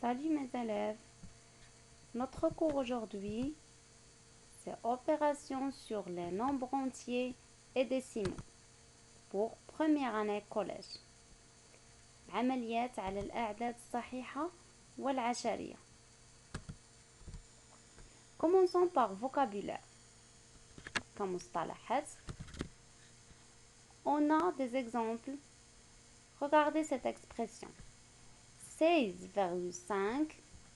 Salut mes élèves. Notre cours aujourd'hui, c'est opération sur les nombres entiers et décimaux pour première année collège. عمليات على الأعداد الصحيحة والعشرية. Commençons par vocabulaire. كمصطلحات. On a des exemples. Regardez cette expression. 16,5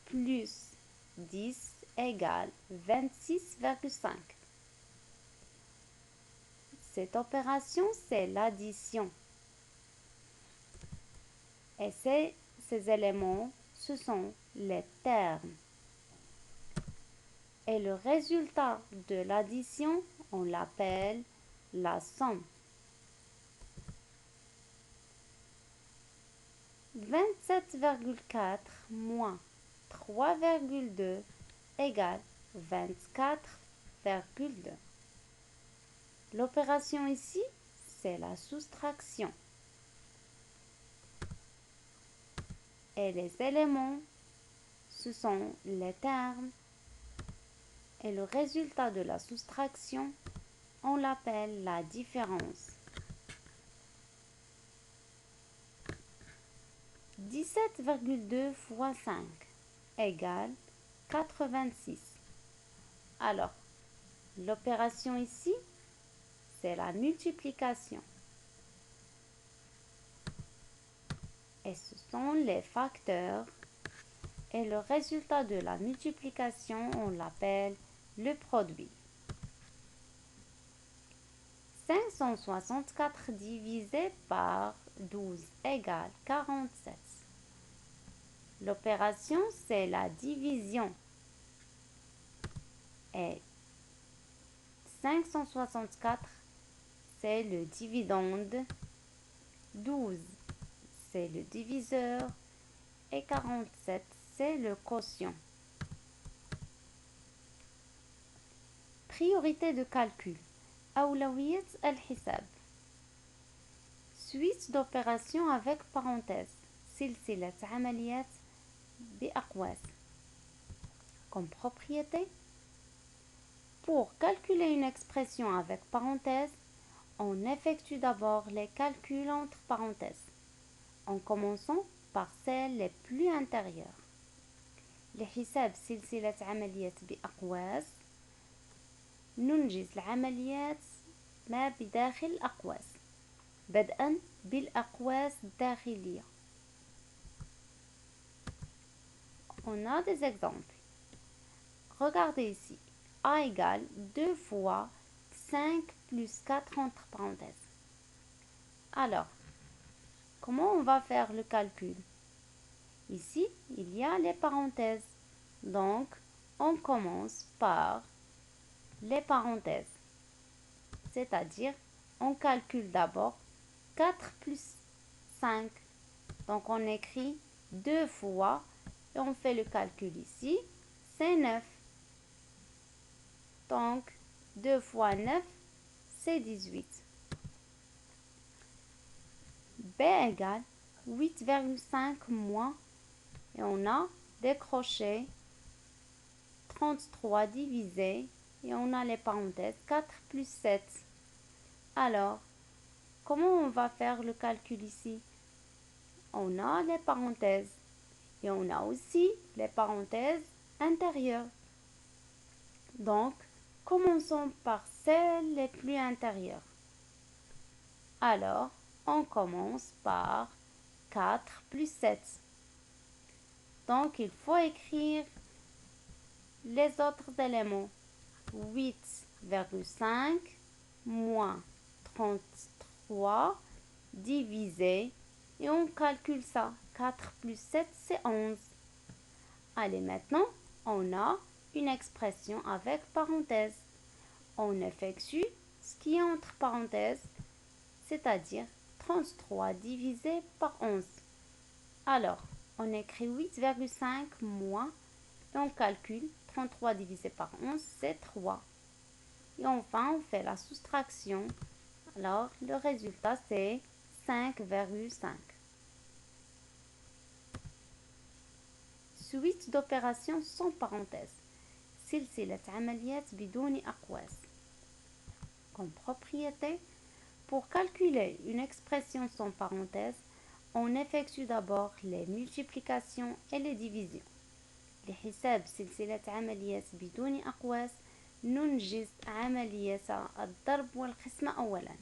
plus 10 égale 26,5. Cette opération, c'est l'addition. Et ces éléments, ce sont les termes. Et le résultat de l'addition, on l'appelle la somme. 27,4 moins 3,2 égale 24,2. L'opération ici, c'est la soustraction. Et les éléments, ce sont les termes. Et le résultat de la soustraction, on l'appelle la différence. 17,2 fois 5 égale 86. Alors, l'opération ici, c'est la multiplication. Et ce sont les facteurs. Et le résultat de la multiplication, on l'appelle le produit. 564 divisé par 12 égale 47. L'opération, c'est la division. Et 564, c'est le dividende. 12, c'est le diviseur. Et 47, c'est le quotient. Priorité de calcul. أولوية الحساب. Suite d'opérations avec parenthèse. سلسلة عمليات بأقواس. Comme propriété. Pour calculer une expression avec parenthèse, on effectue d'abord les calculs entre parenthèses, en commençant par celles les plus intérieures. لحساب سلسلة عمليات بأقواس ننجز العمليات ما بداخل الأقواس بدءا بالأقواس الداخلية. On a des exemples. Regardez ici. A égale 2 fois 5 plus 4 entre parenthèses. Alors, comment on va faire le calcul? Ici, il y a les parenthèses. Donc, on commence par les parenthèses. C'est-à-dire, on calcule d'abord 4 plus 5. Donc, on écrit 2 fois et on fait le calcul ici. C'est 9. Donc, 2 fois 9, c'est 18. B égale 8,5 moins, et on a décroché 33 divisé, et on a les parenthèses 4 plus 7. Alors, comment on va faire le calcul ici? On a les parenthèses, et on a aussi les parenthèses intérieures. Donc, commençons par celles les plus intérieures. Alors, on commence par 4 plus 7. Donc, il faut écrire les autres éléments. 8,5 moins 33 divisé, et on calcule ça. 4 plus 7, c'est 11. Allez, maintenant, on a une expression avec parenthèse. On effectue ce qui est entre parenthèses, c'est-à-dire 33 divisé par 11. Alors, on écrit 8,5 moins, et on calcule 33 divisé par 11, c'est 3. Et enfin, on fait la soustraction. Alors, le résultat, c'est 5,5. suite d'opérations sans parenthèse. سلسلة عمليات بدون أقواس. Comme propriété, pour calculer une expression sans parenthèse, on effectue d'abord les multiplications et les divisions. لحساب سلسلة عمليات بدون أقواس ننجز عملية الضرب والقسمة أولا.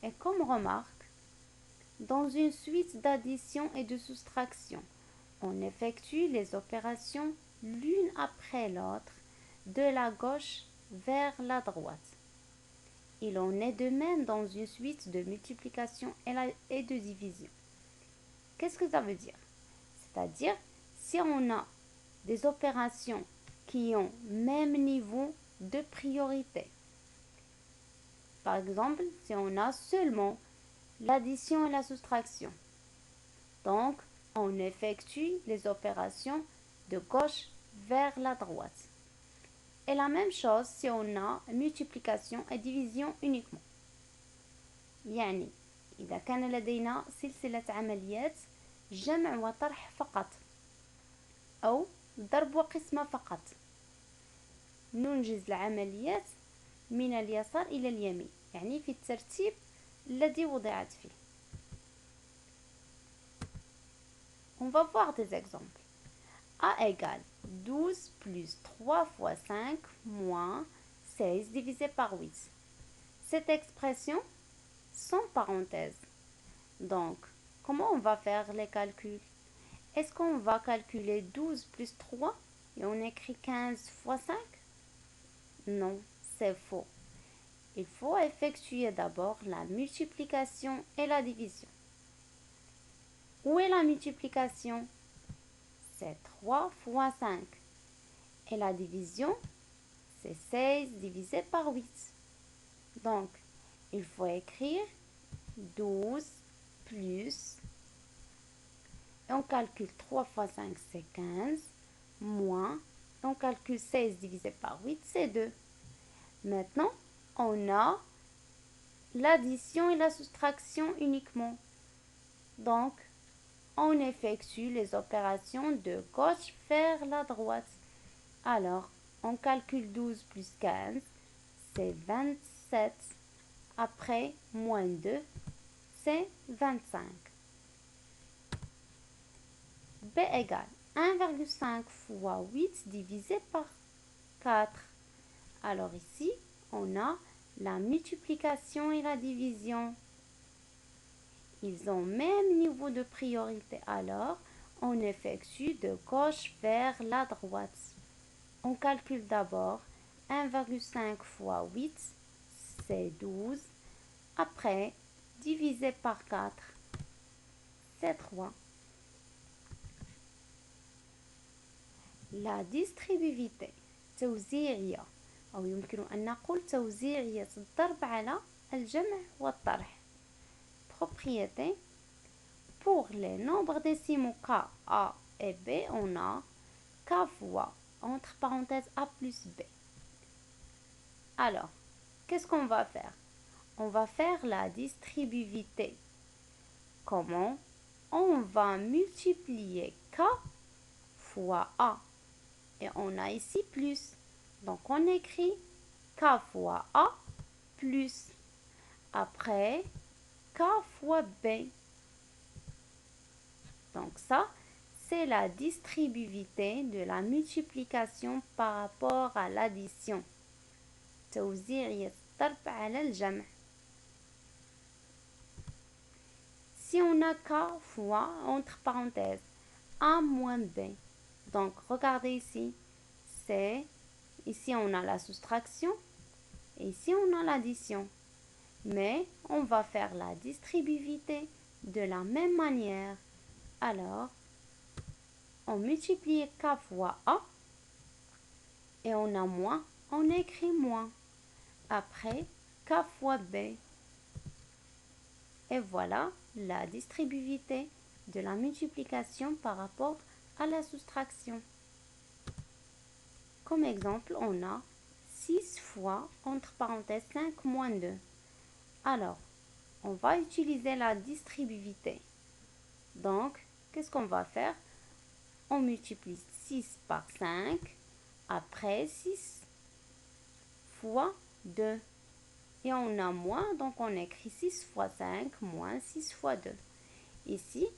Et comme remarque, dans une suite d'addition et de soustraction, on effectue les opérations l'une après l'autre de la gauche vers la droite. Il en est de même dans une suite de multiplication et de division. Qu'est-ce que ça veut dire? C'est-à-dire, si on a des opérations qui ont même niveau de priorité, par exemple, si on a seulement l'addition et la soustraction, donc on effectue les opérations de gauche vers la droite. Et la même chose si on a multiplication et division uniquement. يعني إذا كان لدينا سلسلة عمليات جمع وطرح فقط أو ضرب وقسمة فقط، ننجز العمليات من اليسار إلى اليمين، يعني في الترتيب الذي وضعت فيه. On va voir des exemples. A égale 12 plus 3 fois 5 moins 16 divisé par 8. Cette expression sans parenthèse. Donc, comment on va faire les calculs? Est-ce qu'on va calculer 12 plus 3 et on écrit 15 fois 5? Non, c'est faux. Il faut effectuer d'abord la multiplication et la division. Où est la multiplication? C'est 3 fois 5. Et la division, c'est 16 divisé par 8. Donc, il faut écrire 12 plus, et on calcule 3 fois 5, c'est 15, moins, on calcule 16 divisé par 8, c'est 2. Maintenant, on a l'addition et la soustraction uniquement. Donc, on effectue les opérations de gauche vers la droite. Alors, on calcule 12 plus 15, c'est 27. Après, moins 2, c'est 25. B égale 1,5 fois 8 divisé par 4. Alors ici, on a la multiplication et la division. Ils ont même niveau de priorité, alors on effectue de gauche vers la droite. On calcule d'abord 1,5 fois 8, c'est 12. Après, divisé par 4, c'est 3. La distributivité توزيعية أو يمكن أن نقول توزيعية الضرب على الجمع والطرح. Propriété. Pour les nombres décimaux K, A et B, on a K fois, entre parenthèses, A plus B. Alors, qu'est-ce qu'on va faire? On va faire la distributivité. Comment? On va multiplier K fois A. Et on a ici plus. Donc, on écrit K fois A plus. Après, K fois B. Donc, ça, c'est la distributivité de la multiplication par rapport à l'addition. توزيعية الضرب على الجمع. Si on a K fois, entre parenthèses, A moins B. Donc, regardez ici, ici on a la soustraction, et ici on a l'addition. Mais on va faire la distributivité de la même manière. Alors, on multiplie K fois A, et on a moins, on écrit moins. Après, K fois B. Et voilà la distributivité de la multiplication par rapport à la soustraction. Comme exemple, on a 6 fois, entre parenthèses, 5 moins 2. Alors, on va utiliser la distributivité. Donc, qu'est-ce qu'on va faire? on multiplie 6 par 5. Après 6 fois 2. Et on a moins, donc on écrit 6 fois 5 moins 6 fois 2. Ici,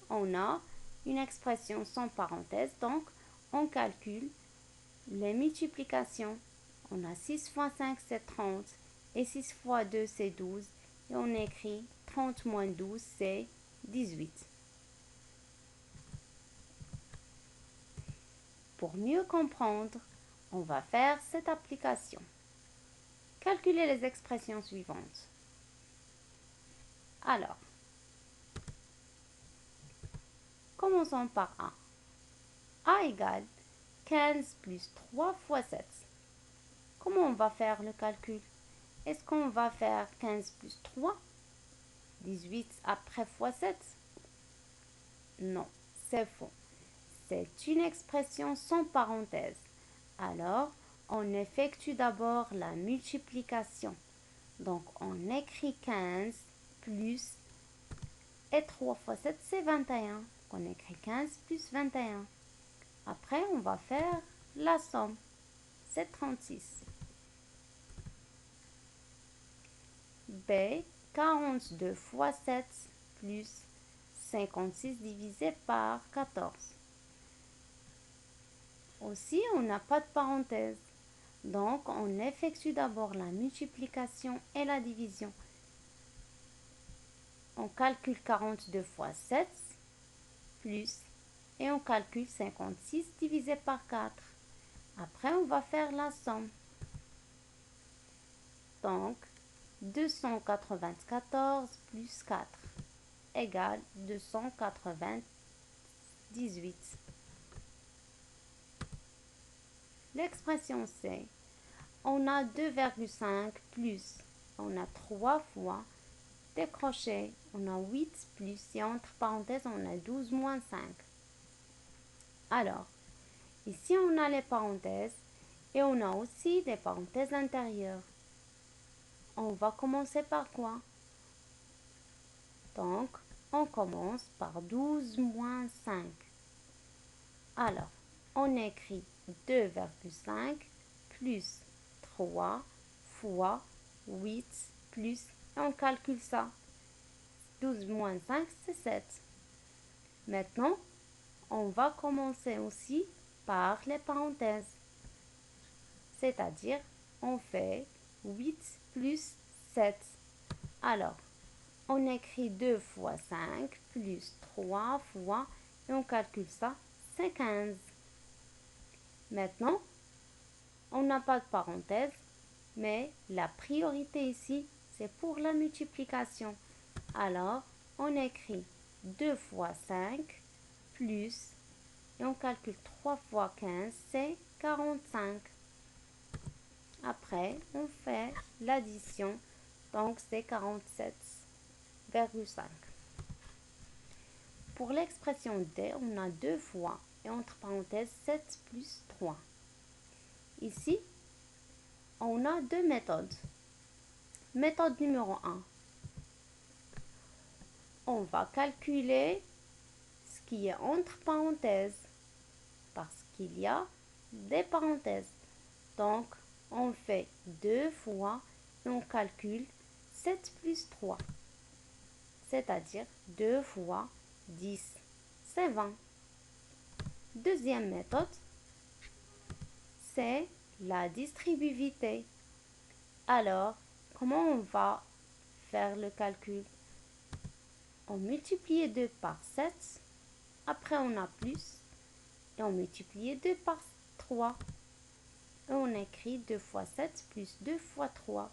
on a une expression sans parenthèse, donc on calcule les multiplications. On a 6 fois 5, c'est 30, et 6 fois 2, c'est 12, et on écrit 30 moins 12, c'est 18. Pour mieux comprendre, on va faire cette application. Calculez les expressions suivantes. Alors, commençons par A. A égale 15 plus 3 fois 7. Comment on va faire le calcul? Est-ce qu'on va faire 15 plus 3? 18 après fois 7? Non, c'est faux. C'est une expression sans parenthèse. Alors, on effectue d'abord la multiplication. Donc, on écrit 15 plus, et 3 fois 7, c'est 21. On écrit 15 plus 21. Après, on va faire la somme. C'est 36. B, 42 fois 7 plus 56 divisé par 14. Aussi, on n'a pas de parenthèse. Donc, on effectue d'abord la multiplication et la division. On calcule 42 fois 7 plus, et on calcule 56 divisé par 4. Après, on va faire la somme. Donc, 294 plus 4 égale 298. L'expression C, on a 2,5 plus, on a 3 fois, décroché, on a 8 plus, et entre parenthèses, on a 12 moins 5. Alors, ici, on a les parenthèses, et on a aussi des parenthèses intérieures. On va commencer par quoi? Donc, on commence par 12 moins 5. Alors, on écrit 2,5 plus 3 fois 8 plus, et on calcule ça. 12 moins 5, c'est 7. Maintenant, on va commencer aussi par les parenthèses. C'est-à-dire, on fait 8 plus 7. Alors, on écrit 2 fois 5 plus 3 fois, et on calcule ça, c'est 15. Maintenant, on n'a pas de parenthèse, mais la priorité ici, c'est pour la multiplication. Alors, on écrit 2 fois 5 plus, et on calcule 3 fois 15, c'est 45. Après, on fait l'addition, donc c'est 47,5. Pour l'expression D, on a 2 fois, et entre parenthèses, 7 plus 3. Ici, on a deux méthodes. Méthode numéro 1. On va calculer ce qui est entre parenthèses, parce qu'il y a des parenthèses. Donc, on fait 2 fois, et on calcule 7 plus 3. C'est-à-dire 2 fois 10, c'est 20. Deuxième méthode, c'est la distributivité. Alors, comment on va faire le calcul? On multiplie 2 par 7, après on a plus, et on multiplie 2 par 3. Et on écrit 2 fois 7 plus 2 fois 3.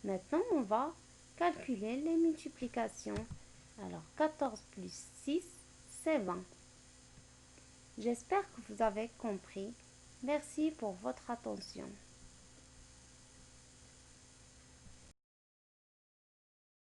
Maintenant, on va calculer les multiplications. Alors, 14 plus 6, c'est 20. J'espère que vous avez compris. Merci pour votre attention.